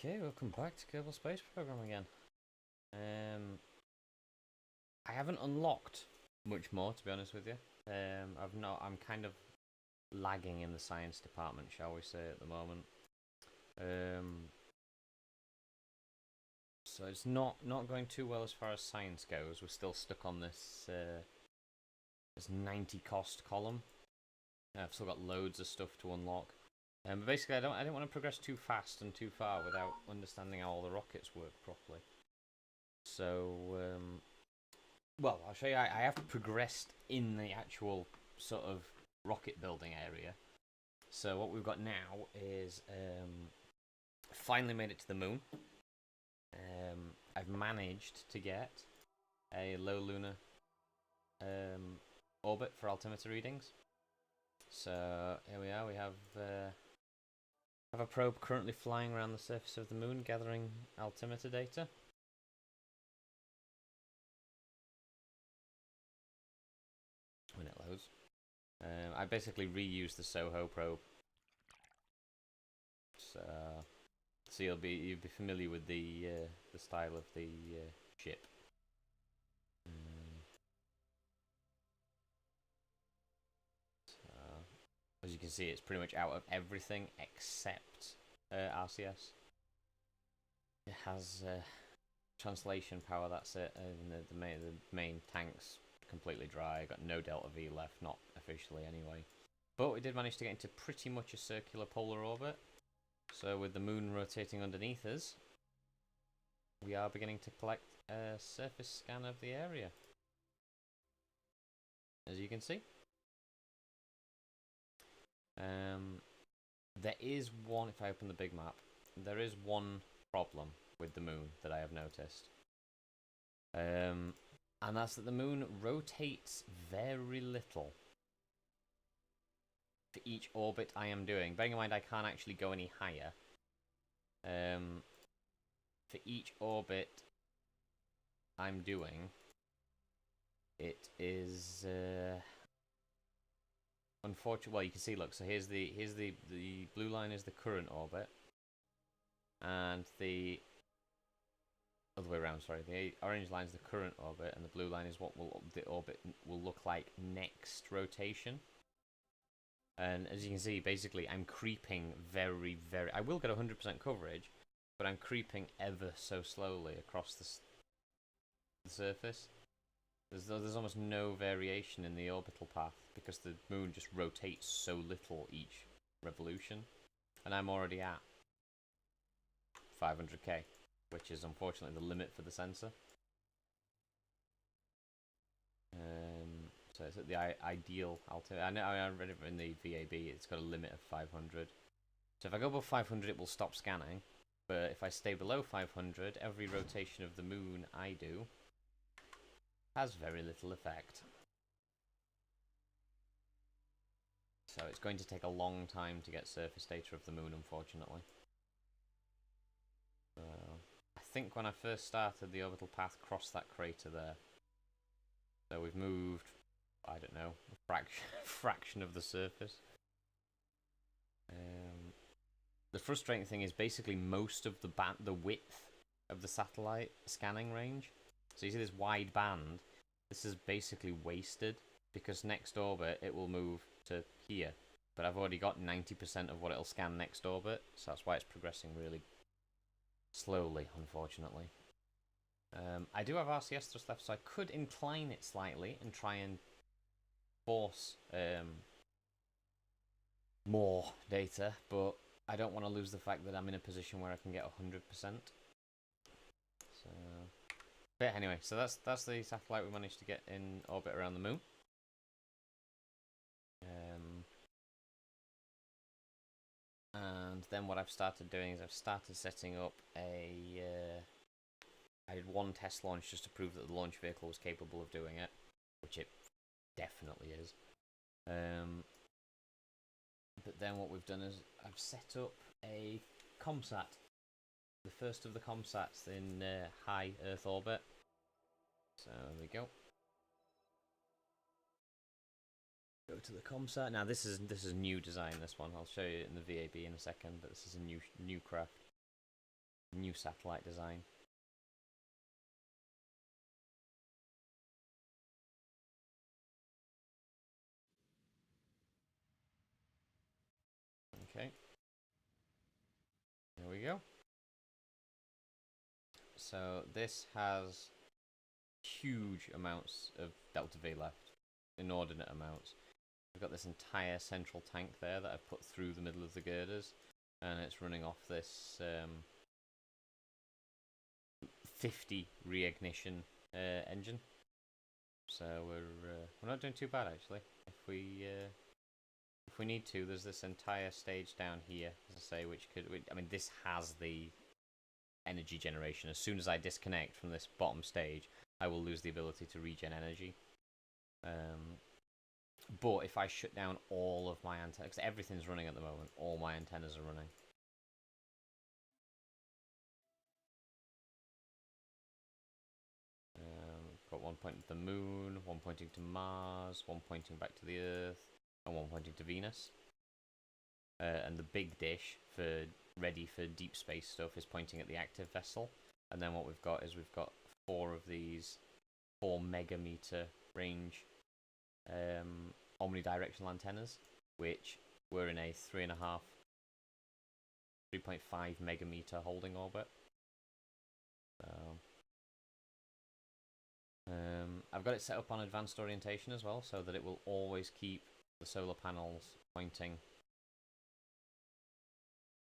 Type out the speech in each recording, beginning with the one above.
Okay, welcome back to Kerbal Space Program again. I haven't unlocked much more, to be honest with you. I'm kind of lagging in the science department, shall we say, at the moment. So it's not going too well as far as science goes. We're still stuck on this 90 cost column. I've still got loads of stuff to unlock. But basically, I didn't want to progress too fast and too far without understanding how all the rockets work properly. So, well, I'll show you. I have progressed in the actual sort of rocket building area. So what we've got now is finally made it to the moon. I've managed to get a low lunar orbit for altimeter readings. So here we are. We have a probe currently flying around the surface of the moon, gathering altimeter data. When it loads, I basically reused the Soho probe. So you'll be familiar with the style of the ship. As you can see, it's pretty much out of everything except RCS. It has translation power, that's it, and the main tank's completely dry. Got no Delta V left, not officially anyway. But we did manage to get into pretty much a circular polar orbit. So with the moon rotating underneath us, we are beginning to collect a surface scan of the area. As you can see. There is one, if I open the big map, there is one problem with the moon that I have noticed. And that's that the moon rotates very little for each orbit I am doing. Bearing in mind I can't actually go any higher. For each orbit I'm doing, it is unfortunately, well, you can see, look, so here's the blue line is the current orbit, and the other way around, sorry, the orange line is the current orbit, and the blue line is what the orbit will look like next rotation. And as you can see, basically, I'm creeping very, I will get 100% coverage, but I'm creeping ever so slowly across the surface. There's almost no variation in the orbital path because the moon just rotates so little each revolution, and I'm already at 500k, which is unfortunately the limit for the sensor. So it's at the ideal altimeter. I read it in the VAB. It's got a limit of 500. So if I go above 500, it will stop scanning. But if I stay below 500, every rotation of the moon I do has very little effect. So it's going to take a long time to get surface data of the moon, unfortunately. I think when I first started, the orbital path crossed that crater there. So we've moved, I don't know, a fraction of the surface. The frustrating thing is basically most of the width of the satellite scanning range. So you see this wide band, this is basically wasted because next orbit it will move to here. But I've already got 90% of what it'll scan next orbit, so that's why it's progressing really slowly, unfortunately. I do have RCS thrust left, so I could incline it slightly and try and force more data, but I don't want to lose the fact that I'm in a position where I can get 100%. So, but anyway, so that's the satellite we managed to get in orbit around the moon. And then what I've started doing is I've started setting up I did one test launch just to prove that the launch vehicle was capable of doing it, which it definitely is. But then what we've done is I've set up a ComSat, the first of the ComSats in high Earth orbit. So there we go. Go to the ComSat. Now this is new design. This one I'll show you in the VAB in a second, but this is a new craft. new satellite design. Okay. There we go. So this has huge amounts of delta V left, inordinate amounts. We've got this entire central tank there that I've put through the middle of the girders, and it's running off this 50 reignition engine. So we're not doing too bad actually. If we need to, there's this entire stage down here, as I say, which could. I mean, this has the energy generation. As soon as I disconnect from this bottom stage, I will lose the ability to regen energy. But if I shut down all of my antennas, because everything's running at the moment, all my antennas are running. Got one pointing to the moon, one pointing to Mars, one pointing back to the Earth, and one pointing to Venus. And the big dish for ready for deep space stuff is pointing at the active vessel. And then what we've got is we've got 4 of these 4 megameter range omnidirectional antennas, which were in a 3.5 megameter holding orbit. So I've got it set up on advanced orientation as well, so that it will always keep the solar panels pointing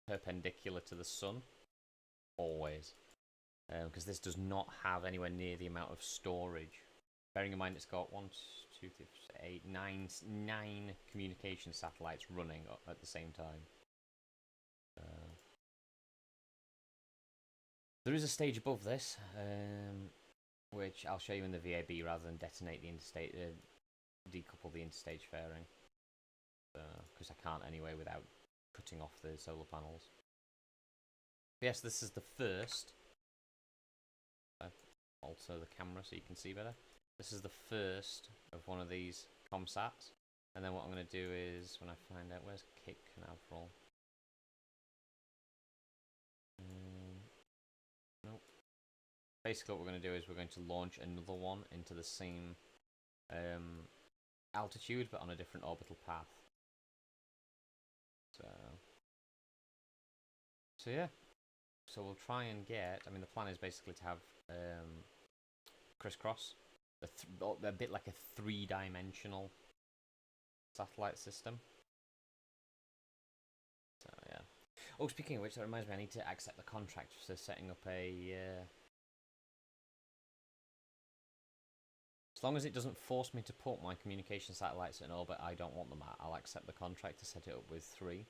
perpendicular to the sun, always, because this does not have anywhere near the amount of storage. Bearing in mind it's got 1, 2, 3, 8, 9 communication satellites running at the same time. There is a stage above this, which I'll show you in the VAB rather than detonate the interstate, decouple the interstage fairing, because I can't anyway without cutting off the solar panels. But yes, this is the first. I'll alter the camera so you can see better. This is the first of one of these comsats, and then what I'm going to do is, when I find out where's Cape Canaveral. Nope. Basically what we're going to do is we're going to launch another one into the same altitude but on a different orbital path. So yeah, so we'll try and get, I mean the plan is basically to have crisscross, a bit like a 3-dimensional satellite system. So yeah. Oh, speaking of which, that reminds me, I need to accept the contract for setting up a... As long as it doesn't force me to put my communication satellites in orbit I don't want them at, I'll accept the contract to set it up with 3.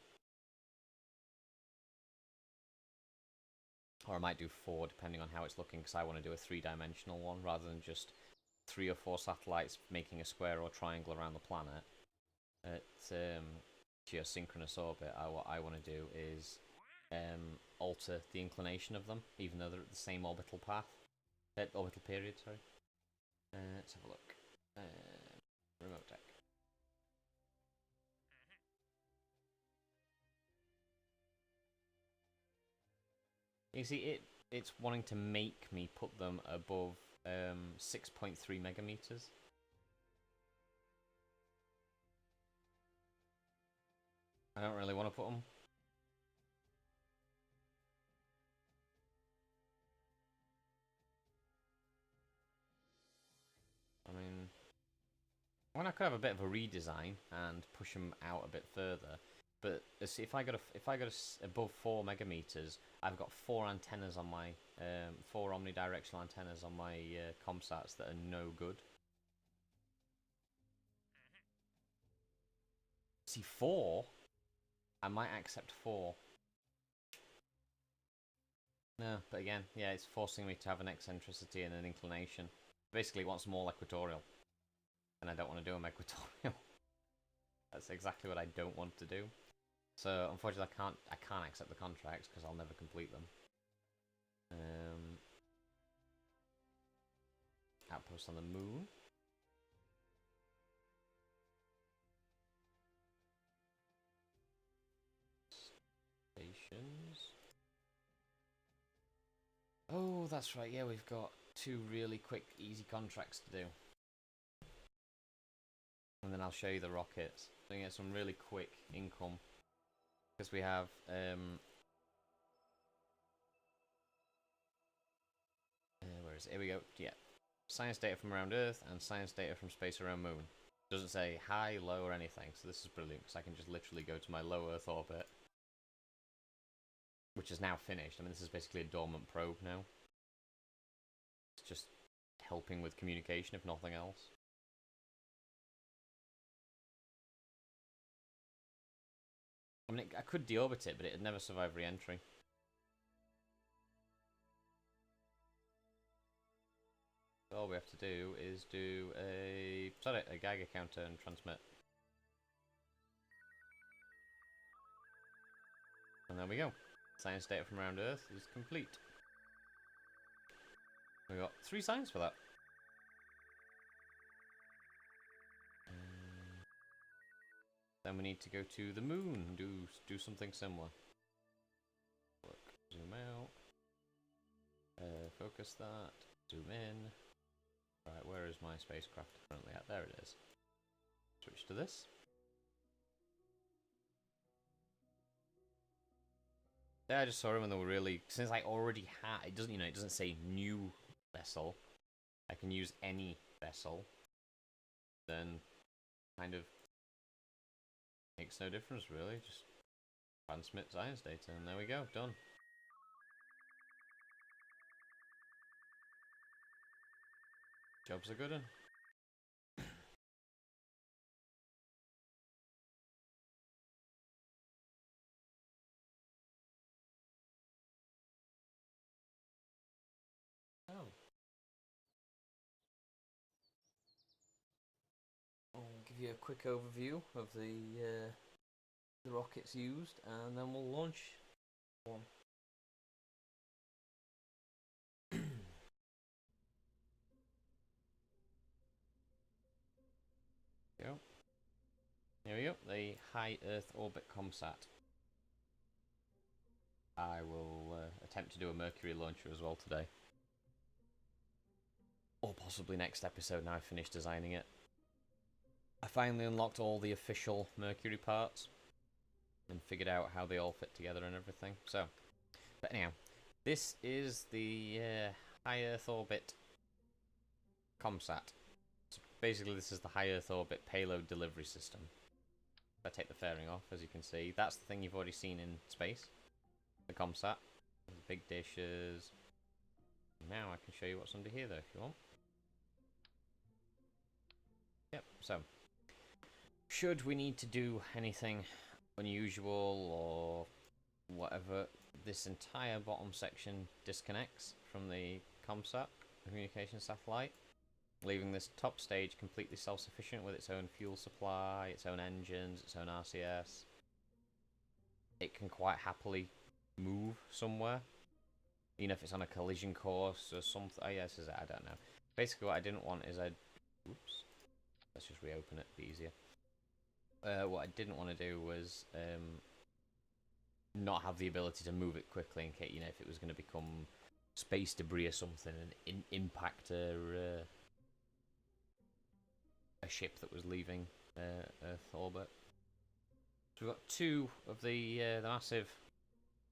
Or I might do 4, depending on how it's looking, because I want to do a 3-dimensional one, rather than just 3 or 4 satellites making a square or triangle around the planet at geosynchronous orbit. What I want to do is alter the inclination of them, even though they're at the same orbital path, orbital period, sorry. Let's have a look. Remote tech. You see, it's wanting to make me put them above 6.3 megameters. I don't really want to put them. I could have a bit of a redesign and push them out a bit further, but if I got above 4 megameters, I've got 4 antennas on my 4 omnidirectional antennas on my comsats that are no good. See, 4, I might accept 4. No, but again, yeah, it's forcing me to have an eccentricity and an inclination. Basically, it wants them all equatorial. And I don't want to do them equatorial. That's exactly what I don't want to do. So unfortunately, I can't accept the contracts because I'll never complete them. Outpost on the moon. Stations. Oh, that's right. Yeah, we've got 2 really quick, easy contracts to do. And then I'll show you the rockets. So you get some really quick income. Because we have... where is it? Here we go. Yeah. Science data from around Earth and science data from space around Moon. Doesn't say high, low, or anything. So this is brilliant because I can just literally go to my low Earth orbit. Which is now finished. I mean, this is basically a dormant probe now. It's just helping with communication, if nothing else. I mean, I could deorbit it, but it'd never survive re-entry. So all we have to do is do a Geiger counter and transmit. And there we go. Science data from around Earth is complete. We got 3 signs for that. Then we need to go to the moon and do something similar. Look, zoom out. Focus that. Zoom in. Right, where is my spacecraft currently at? There it is. Switch to this. Yeah, I just saw them and they were really, since I already had, it doesn't say new vessel. I can use any vessel. Then kind of makes no difference really, just transmit science data and there we go, done. Jobs are good one. Oh. I'll give you a quick overview of the rockets used and then we'll launch one. Go. There we go, the High Earth Orbit ComSat. I will attempt to do a Mercury launcher as well today. Or possibly next episode now I've finished designing it. I finally unlocked all the official Mercury parts and figured out how they all fit together and everything. So, but anyhow, this is the High Earth Orbit ComSat. So basically this is the High Earth Orbit payload delivery system. If I take the fairing off, as you can see, that's the thing you've already seen in space. The ComSat. The big dishes. Now I can show you what's under here though if you want. Yep, so should we need to do anything unusual or whatever, this entire bottom section disconnects from the ComSat, the communication satellite, leaving this top stage completely self-sufficient with its own fuel supply, its own engines, its own RCS. It can quite happily move somewhere, even if it's on a collision course or something. Oh yeah, this is it, I don't know. Basically what I didn't want is oops. Let's just reopen it, be easier. What I didn't want to do was not have the ability to move it quickly in case, you know, if it was going to become space debris or something and impact a ship that was leaving Earth orbit. So we've got 2 of the massive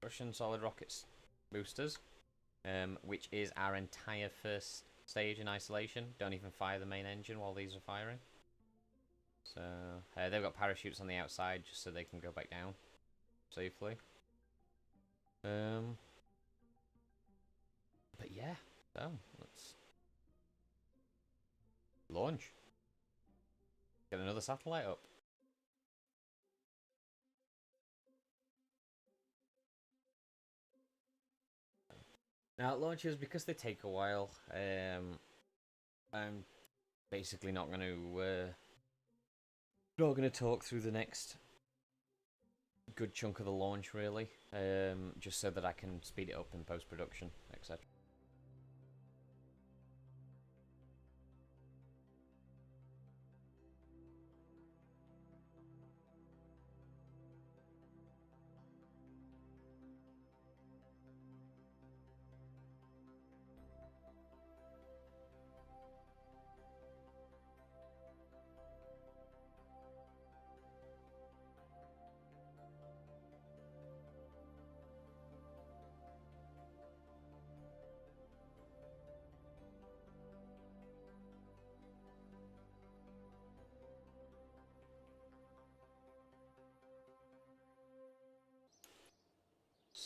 Russian solid rockets boosters, which is our entire first stage in isolation. Don't even fire the main engine while these are firing. So they've got parachutes on the outside just so they can go back down safely. But yeah, so let's launch. Get another satellite up. Now launches, because they take a while, I'm basically not going to talk through the next good chunk of the launch really, just so that I can speed it up in post-production, etc.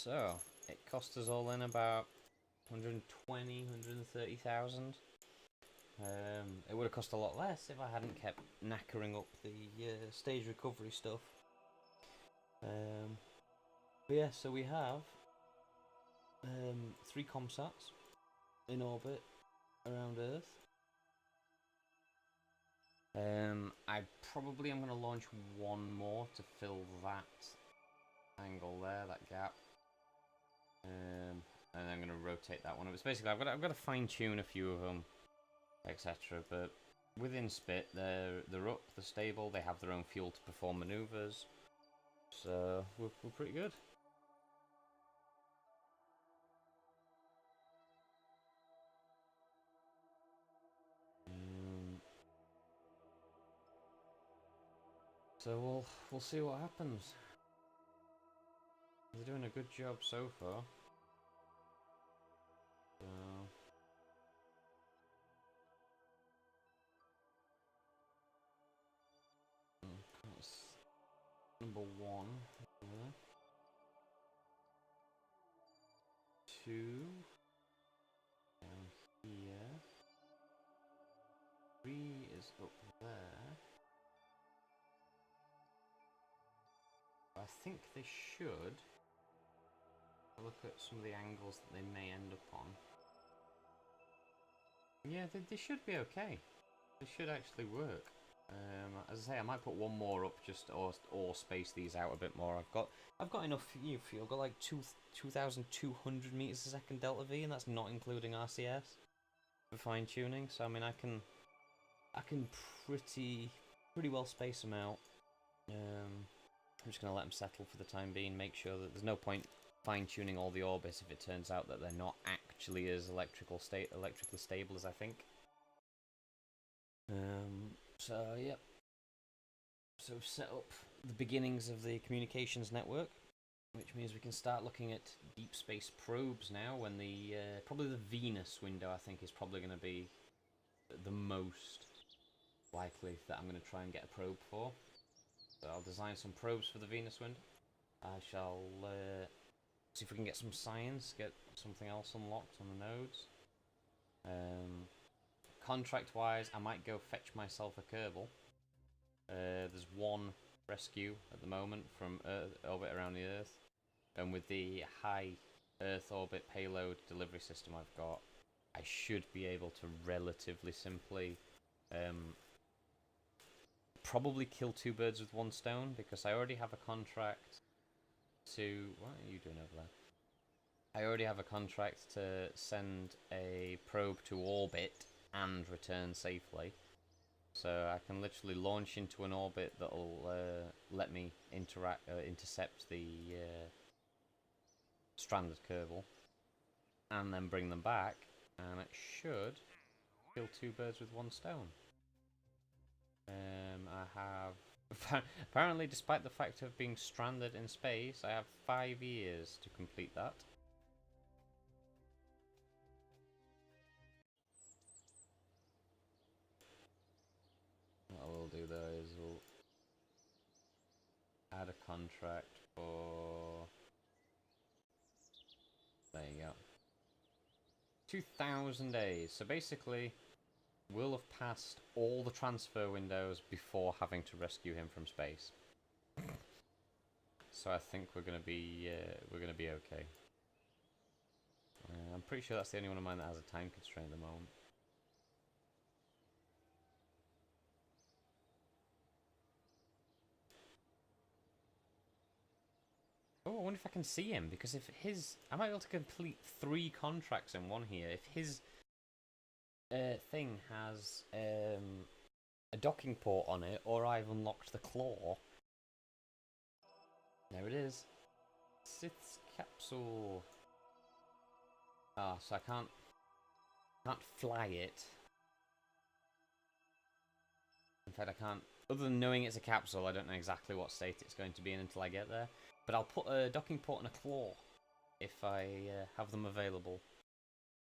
So, it cost us all in about 120, 130,000. It would have cost a lot less if I hadn't kept knackering up the stage recovery stuff. But yeah, so we have 3 comsats in orbit around Earth. I probably am going to launch one more to fill that angle there, that gap. And I'm going to rotate that one up. It's basically I've got to fine tune a few of them, etc. But within Spit, they're up, they're stable, they have their own fuel to perform maneuvers, so we're pretty good. So we'll see what happens. They're doing a good job so far. So that's number 1. There. 2 down here. 3 is up there. I think they should look at some of the angles that they may end up on. Yeah, they should be okay. They should actually work. As I say, I might put one more up just or space these out a bit more. I've got enough fuel. I've got like 2,200 meters a second delta V, and that's not including RCS for fine tuning. So I mean, I can pretty well space them out. I'm just gonna let them settle for the time being. Make sure that there's no point fine tuning all the orbits if it turns out that they're not actually as electrically stable as I think. So yep. So we've set up the beginnings of the communications network, which means we can start looking at deep space probes now. When the probably the Venus window, I think, is probably going to be the most likely that I'm going to try and get a probe for. So I'll design some probes for the Venus window. I shall see if we can get some science, get something else unlocked on the nodes. Contract-wise, I might go fetch myself a Kerbal. There's one rescue at the moment from orbit around the Earth, and with the high Earth orbit payload delivery system I've got, I should be able to relatively simply probably kill 2 birds with 1 stone, because I already have a contract to... What are you doing over there? I already have a contract to send a probe to orbit and return safely. So I can literally launch into an orbit that'll let me intercept the stranded Kerbal, and then bring them back, and it should kill 2 birds with 1 stone. I have apparently, despite the fact of being stranded in space, I have 5 years to complete that. What we'll do though is we'll add a contract for... There you go. 2,000 days. So basically, we'll have passed all the transfer windows before having to rescue him from space. So I think we're gonna be okay. I'm pretty sure that's the only one of mine that has a time constraint at the moment. Oh, I wonder if I can see him, because if his... I might be able to complete 3 contracts in one here. If his thing has a docking port on it, or I've unlocked the claw. There it is. Sith's capsule. Ah, so I can't fly it. In fact, I can't... Other than knowing it's a capsule, I don't know exactly what state it's going to be in until I get there. But I'll put a docking port and a claw if I have them available.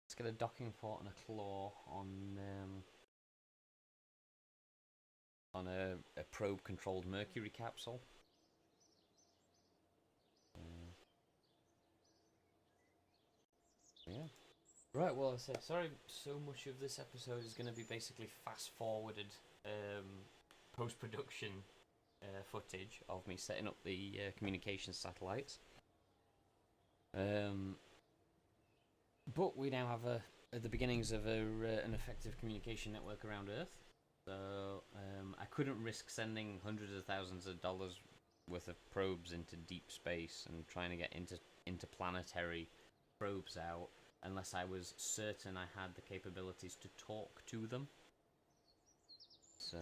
Let's get a docking port and a claw on a probe-controlled Mercury capsule. Yeah. Right, well, I said, sorry, so much of this episode is going to be basically fast-forwarded post-production footage of me setting up the communications satellites. But we now have the beginnings of an effective communication network around Earth. So I couldn't risk sending hundreds of thousands of dollars worth of probes into deep space and trying to get interplanetary probes out unless I was certain I had the capabilities to talk to them. So,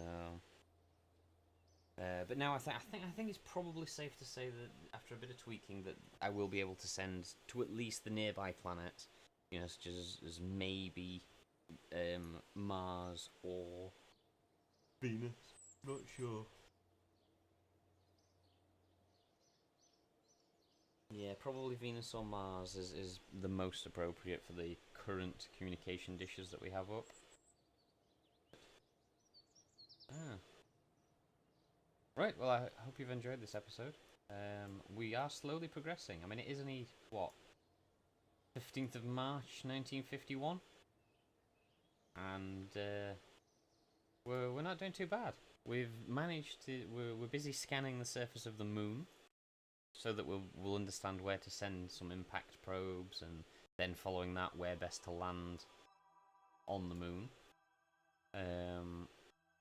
but now I think it's probably safe to say that after a bit of tweaking that I will be able to send to at least the nearby planets, you know, such as maybe Mars or Venus. Not sure. Yeah, probably Venus or Mars is the most appropriate for the current communication dishes that we have up. Right, well, I hope you've enjoyed this episode. We are slowly progressing. I mean, it is only, what, 15th of March 1951? And we're not doing too bad. We've managed to... We're busy scanning the surface of the moon so that we'll understand where to send some impact probes, and then following that, where best to land on the moon.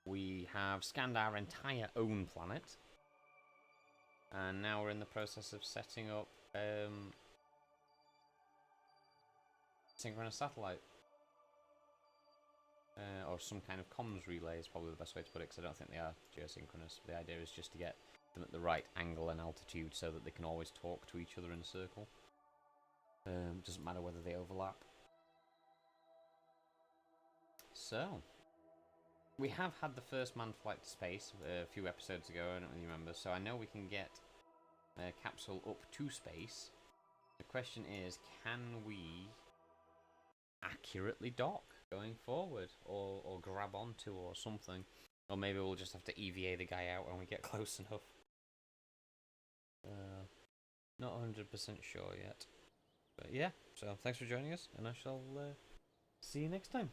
We have scanned our entire own planet, and now we're in the process of setting up synchronous satellite. Or some kind of comms relay is probably the best way to put it, because I don't think they are geosynchronous. The idea is just to get them at the right angle and altitude so that they can always talk to each other in a circle. Doesn't matter whether they overlap. So, we have had the first manned flight to space a few episodes ago, I don't really remember, so I know we can get a capsule up to space. The question is, can we accurately dock going forward, or grab onto, or something? Or maybe we'll just have to EVA the guy out when we get close enough. Not 100% sure yet. But yeah, so thanks for joining us, and I shall see you next time.